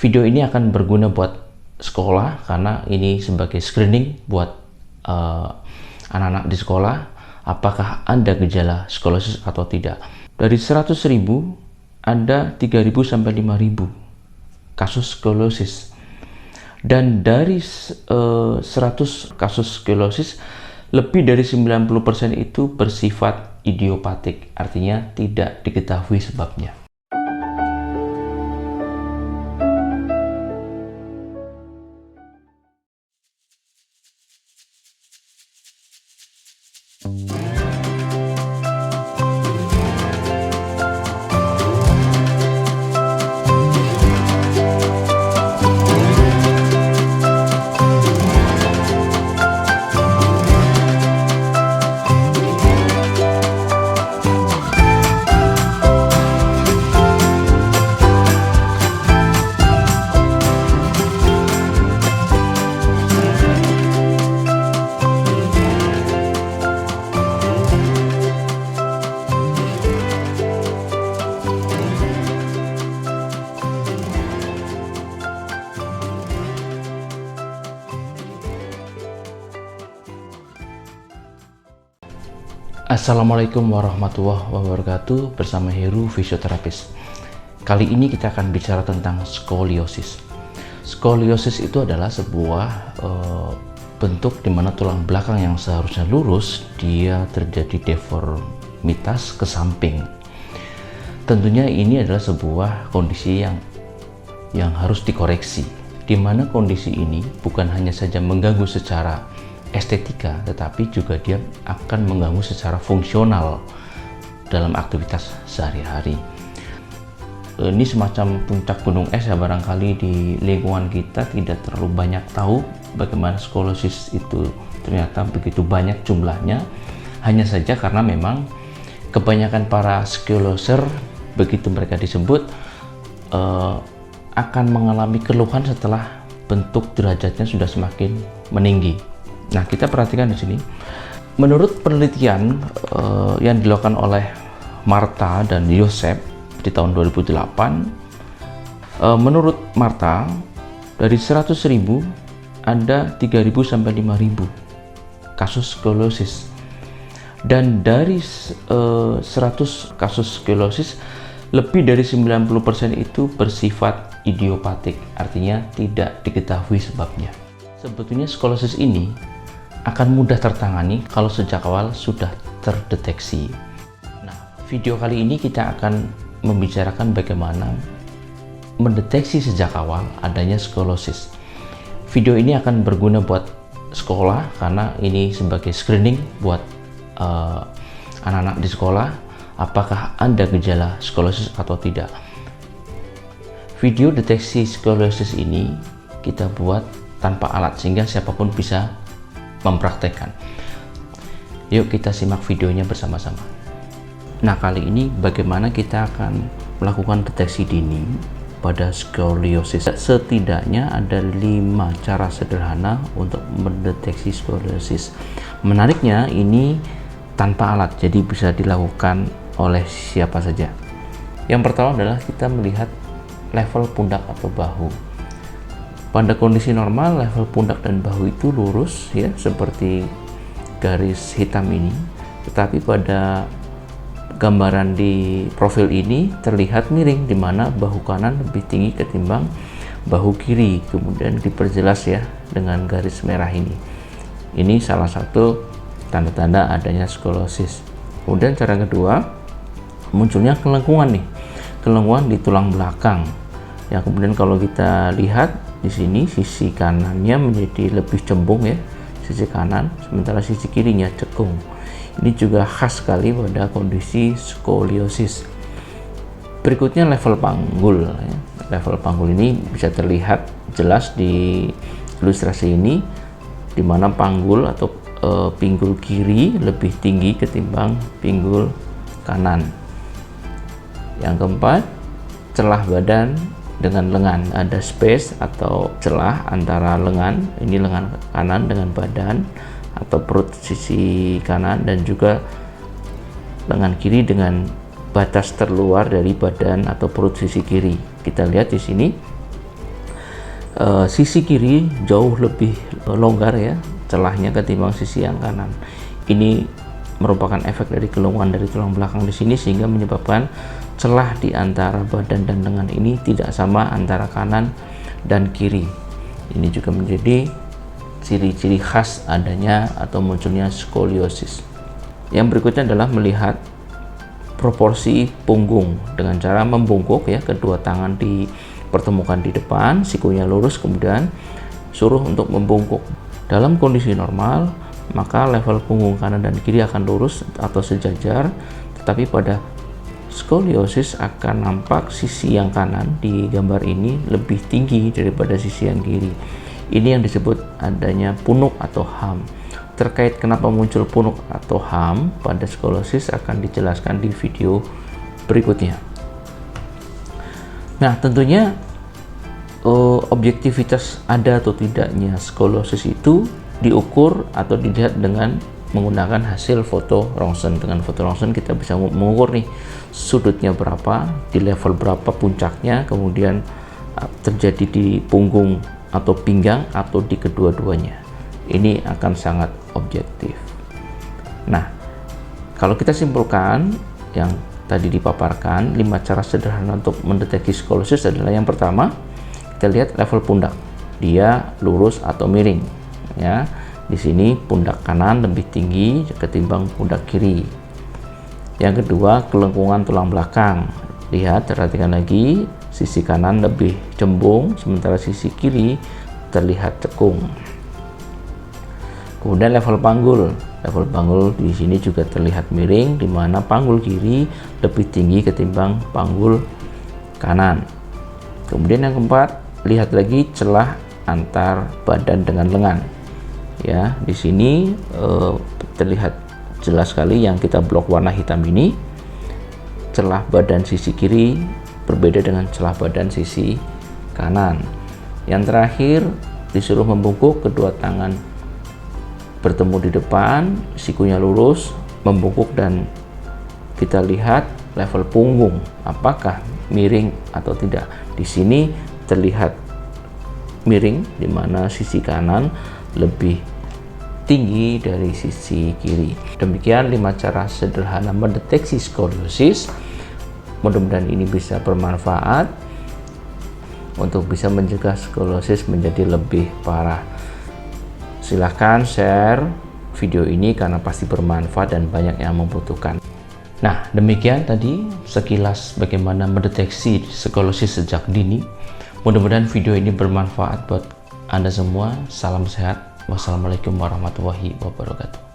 Video ini akan berguna buat sekolah karena ini sebagai screening buat anak-anak di sekolah, apakah Anda gejala skoliosis atau tidak. Dari 100.000 ada 3.000 sampai 5.000 kasus skoliosis. Dan dari 100 kasus skoliosis, lebih dari 90% itu bersifat idiopatik, artinya tidak diketahui sebabnya. Assalamualaikum warahmatullahi wabarakatuh, bersama Heru Fisioterapis. Kali ini kita akan bicara tentang skoliosis. Skoliosis itu adalah sebuah bentuk di mana tulang belakang yang seharusnya lurus, dia terjadi deformitas ke samping. Tentunya ini adalah sebuah kondisi yang harus dikoreksi, di mana kondisi ini bukan hanya saja mengganggu secara estetika, tetapi juga dia akan mengganggu secara fungsional dalam aktivitas sehari-hari. Ini semacam puncak gunung es ya, barangkali di lingkungan kita tidak terlalu banyak tahu bagaimana skoliosis itu ternyata begitu banyak jumlahnya. Hanya saja karena memang kebanyakan para skolioser, begitu mereka disebut, akan mengalami keluhan setelah bentuk derajatnya sudah semakin meninggi. Nah, kita perhatikan di sini. Menurut penelitian yang dilakukan oleh Marta dan Joseph di tahun 2008, menurut Marta, dari 100.000 ada 3.000 sampai 5.000 kasus skoliosis. Dan dari 100 kasus skoliosis, lebih dari 90% itu bersifat idiopatik, artinya tidak diketahui sebabnya. Sebetulnya skoliosis ini akan mudah tertangani kalau sejak awal sudah terdeteksi. Nah, video kali ini kita akan membicarakan bagaimana mendeteksi sejak awal adanya skoliosis. Video ini akan berguna buat sekolah karena ini sebagai screening buat anak-anak di sekolah, apakah Anda gejala skoliosis atau tidak. Video deteksi skoliosis ini kita buat tanpa alat sehingga siapapun bisa mempraktekkan. Yuk kita simak videonya bersama-sama. Nah, kali ini bagaimana kita akan melakukan deteksi dini pada skoliosis. Setidaknya ada 5 cara sederhana untuk mendeteksi skoliosis. Menariknya ini tanpa alat, jadi bisa dilakukan oleh siapa saja. Yang pertama adalah kita melihat level pundak atau bahu. Pada kondisi normal, level pundak dan bahu itu lurus ya, seperti garis hitam ini. Tetapi pada gambaran di profil ini terlihat miring, di mana bahu kanan lebih tinggi ketimbang bahu kiri. Kemudian diperjelas ya dengan garis merah ini. Ini salah satu tanda-tanda adanya skoliosis. Kemudian cara kedua, munculnya kelengkungan nih, kelengkungan di tulang belakang. Ya, kemudian kalau kita lihat di sini sisi kanannya menjadi lebih cembung ya, sisi kanan, sementara sisi kirinya cekung. Ini juga khas sekali pada kondisi skoliosis. Berikutnya level panggul ya. Level panggul ini bisa terlihat jelas di ilustrasi ini, di mana panggul atau pinggul kiri lebih tinggi ketimbang pinggul kanan. Yang keempat, celah badan dengan lengan, ada space atau celah antara lengan, ini lengan kanan dengan badan atau perut sisi kanan, dan juga lengan kiri dengan batas terluar dari badan atau perut sisi kiri. Kita lihat di sini Sisi kiri jauh lebih longgar ya celahnya ketimbang sisi yang kanan. Ini merupakan efek dari kelungkuan dari tulang belakang di sini, sehingga menyebabkan celah di antara badan dan lengan ini tidak sama antara kanan dan kiri. Ini juga menjadi ciri-ciri khas adanya atau munculnya skoliosis. Yang berikutnya adalah melihat proporsi punggung dengan cara membungkuk ya, kedua tangan dipertemukan di depan, sikunya lurus, kemudian suruh untuk membungkuk. Dalam kondisi normal, maka level punggung kanan dan kiri akan lurus atau sejajar, tetapi pada skoliosis akan nampak sisi yang kanan di gambar ini lebih tinggi daripada sisi yang kiri. Ini yang disebut adanya punuk atau ham. Terkait kenapa muncul punuk atau ham pada skoliosis akan dijelaskan di video berikutnya. Nah, tentunya objektivitas ada atau tidaknya skoliosis itu diukur atau dilihat dengan menggunakan hasil foto Röntgen. Dengan foto Röntgen kita bisa mengukur nih sudutnya berapa, di level berapa puncaknya, kemudian terjadi di punggung atau pinggang atau di kedua-duanya. Ini akan sangat objektif. Nah, kalau kita simpulkan yang tadi dipaparkan, 5 cara sederhana untuk mendeteksi skoliosis adalah: yang pertama, kita lihat level pundak, dia lurus atau miring ya. Di sini pundak kanan lebih tinggi ketimbang pundak kiri. Yang kedua, kelengkungan tulang belakang, lihat, perhatikan lagi, sisi kanan lebih cembung sementara sisi kiri terlihat cekung. Kemudian level panggul di sini juga terlihat miring, di mana panggul kiri lebih tinggi ketimbang panggul kanan. Kemudian yang keempat, lihat lagi celah antar badan dengan lengan. Ya, di sini terlihat jelas sekali yang kita blok warna hitam ini, celah badan sisi kiri berbeda dengan celah badan sisi kanan. Yang terakhir, disuruh membungkuk, kedua tangan bertemu di depan, sikunya lurus, membungkuk, dan kita lihat level punggung apakah miring atau tidak. Di sini terlihat miring, di mana sisi kanan lebih tinggi dari sisi kiri. Demikian 5 cara sederhana mendeteksi skoliosis. Mudah-mudahan ini bisa bermanfaat untuk bisa mencegah skoliosis menjadi lebih parah. Silahkan share video ini karena pasti bermanfaat dan banyak yang membutuhkan. Nah, demikian tadi sekilas bagaimana mendeteksi skoliosis sejak dini. Mudah-mudahan video ini bermanfaat buat Anda semua. Salam sehat. Wassalamualaikum warahmatullahi wabarakatuh.